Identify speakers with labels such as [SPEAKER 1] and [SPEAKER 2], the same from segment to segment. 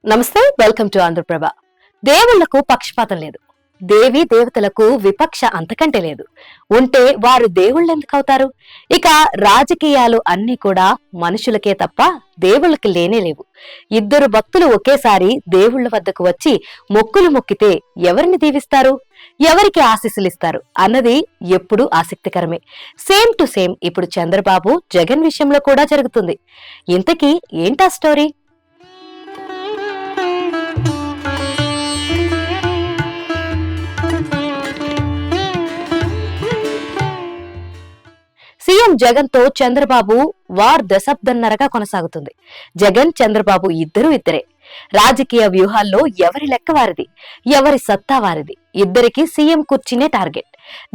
[SPEAKER 1] నమస్తే, welcome to Andhraprabha. దేవుళ్లకు పక్షపాతం లేదు, దేవీ దేవతలకు విపక్ష అంతకంటే లేదు. ఉంటే వారు దేవుళ్ళు ఎందుకు అవుతారు? ఇక రాజకీయాలు అన్ని కూడా మనుషులకే తప్ప దేవుళ్ళకి లేనే లేవు. ఇద్దరు భక్తులు ఒకేసారి దేవుళ్ల వద్దకు వచ్చి మొక్కులు మొక్కితే ఎవరిని దీవిస్తారు, ఎవరికి ఆశీస్సులిస్తారు అన్నది ఎప్పుడూ ఆసక్తికరమే. సేమ్ టు సేమ్ ఇప్పుడు చంద్రబాబు జగన్ విషయంలో కూడా జరుగుతుంది. ఇంతకీ ఏంటా స్టోరీ? సీఎం జగన్ తో చంద్రబాబు వార్ దశాబ్దన్నరగా కొనసాగుతుంది. జగన్ చంద్రబాబు ఇద్దరే. రాజకీయ వ్యూహాల్లో ఎవరి లెక్క వారిది, ఎవరి సత్తా వారిది. ఇద్దరికి సీఎం కుర్చీనే టార్గెట్.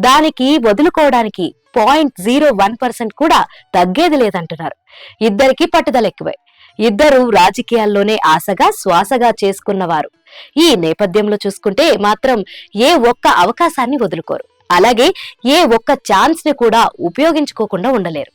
[SPEAKER 1] దానికి వదులుకోవడానికి 0.01% కూడా తగ్గేది లేదంటున్నారు. ఇద్దరికి పట్టుదల ఎక్కువే. ఇద్దరు రాజకీయాల్లోనే ఆశగా శ్వాసగా చేసుకున్నవారు. ఈ నేపథ్యంలో చూసుకుంటే మాత్రం ఏ ఒక్క అవకాశాన్ని వదులుకోరు. అలాగే ఏ ఒక్క ఛాన్స్ ని కూడా ఉపయోగించుకోకుండా ఉండలేరు.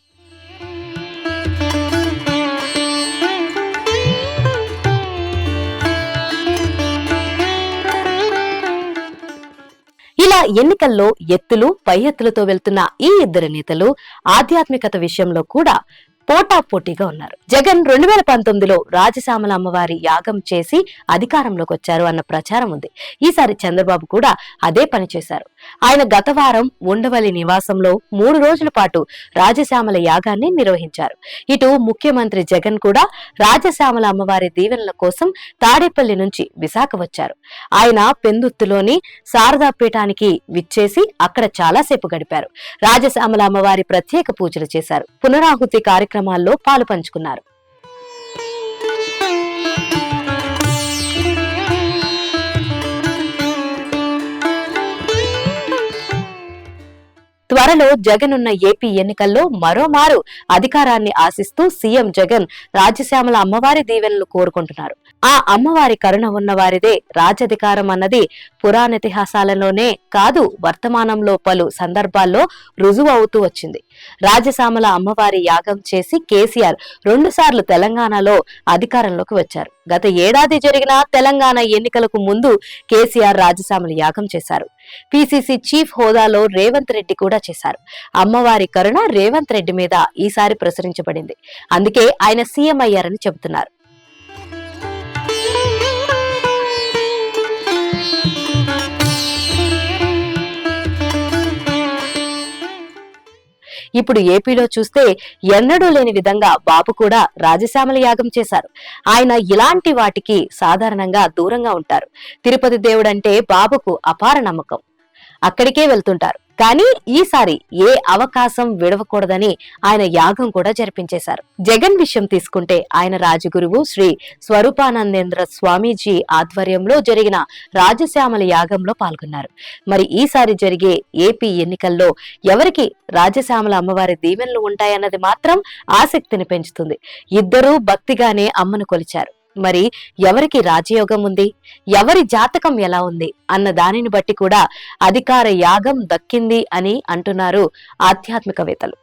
[SPEAKER 1] ఇలా ఎన్నికల్లో ఎత్తులు పై ఎత్తులతో వెళ్తున్న ఈ ఇద్దరు నేతలు ఆధ్యాత్మికత విషయంలో కూడా పోటాపోటీగా ఉన్నారు. జగన్ 2019లో రాజశ్యామల అమ్మవారి యాగం చేసి అధికారంలోకి వచ్చారు అన్న ప్రచారం ఉంది. ఈసారి చంద్రబాబు కూడా అదే పని చేశారు. ఆయన గత వారం ఉండవల్లి నివాసంలో 3 రోజుల పాటు రాజశ్యామల యాగాన్ని నిర్వహించారు. ఇటు ముఖ్యమంత్రి జగన్ కూడా రాజశ్యామల అమ్మవారి దీవెనల కోసం తాడేపల్లి నుంచి విశాఖ వచ్చారు. ఆయన పెందుత్తులోని శారదాపీఠానికి విచ్చేసి అక్కడ చాలాసేపు గడిపారు. రాజశ్యామల అమ్మవారి ప్రత్యేక పూజలు చేశారు. పునరాహుతి కార్యక్రమాల్లో పాలు పంచుకున్నారు. త్వరలో జగనున్న ఏపీ ఎన్నికల్లో మరోమారు అధికారాన్ని ఆశిస్తూ సీఎం జగన్ రాజశ్యామల అమ్మవారి దీవెనలు కోరుకుంటున్నారు. ఆ అమ్మవారి కరుణ ఉన్న వారిదే రాజధికారం అన్నది పురాణితిహాసాలలోనే కాదు, వర్తమానంలో పలు సందర్భాల్లో రుజువు అవుతూ వచ్చింది. రాజశ్యామల అమ్మవారి యాగం చేసి కేసీఆర్ 2 సార్లు తెలంగాణలో అధికారంలోకి వచ్చారు. గత ఏడాది జరిగిన తెలంగాణ ఎన్నికలకు ముందు కేసీఆర్ రాజశ్యామల యాగం చేశారు. పీసీసీ చీఫ్ హోదాలో రేవంత్ రెడ్డి కూడా చేశారు. అమ్మవారి కరుణ రేవంత్ రెడ్డి మీద ఈసారి ప్రసరించబడింది. అందుకే ఆయన సీఎం అయ్యారని చెబుతున్నారు. ఇప్పుడు ఏపీలో చూస్తే ఎన్నడూ లేని విధంగా బాబు కూడా రాజశ్యామల యాగం చేశారు. ఆయన ఇలాంటి వాటికి సాధారణంగా దూరంగా ఉంటారు. తిరుపతి దేవుడంటే బాబుకు అపార నమ్మకం. అక్కడికే వెళ్తుంటారు. కానీ ఈసారి ఏ అవకాశం విడవకూడదని ఆయన యాగం కూడా జరిపించేశారు. జగన్ విషయం తీసుకుంటే ఆయన రాజగురువు శ్రీ స్వరూపానందేంద్ర స్వామీజీ ఆధ్వర్యంలో జరిగిన రాజశ్యామల యాగంలో పాల్గొన్నారు. మరి ఈసారి జరిగే ఏపీ ఎన్నికల్లో ఎవరికి రాజశ్యామల అమ్మవారి దీవెనలు ఉంటాయన్నది మాత్రం ఆసక్తిని పెంచుతుంది. ఇద్దరూ భక్తిగానే అమ్మను కొలిచారు. మరి ఎవరికి రాజయోగం ఉంది, ఎవరి జాతకం ఎలా ఉంది అన్న దానిని బట్టి కూడా అధికార యాగం దక్కింది అని అంటున్నారు ఆధ్యాత్మికవేత్తలు.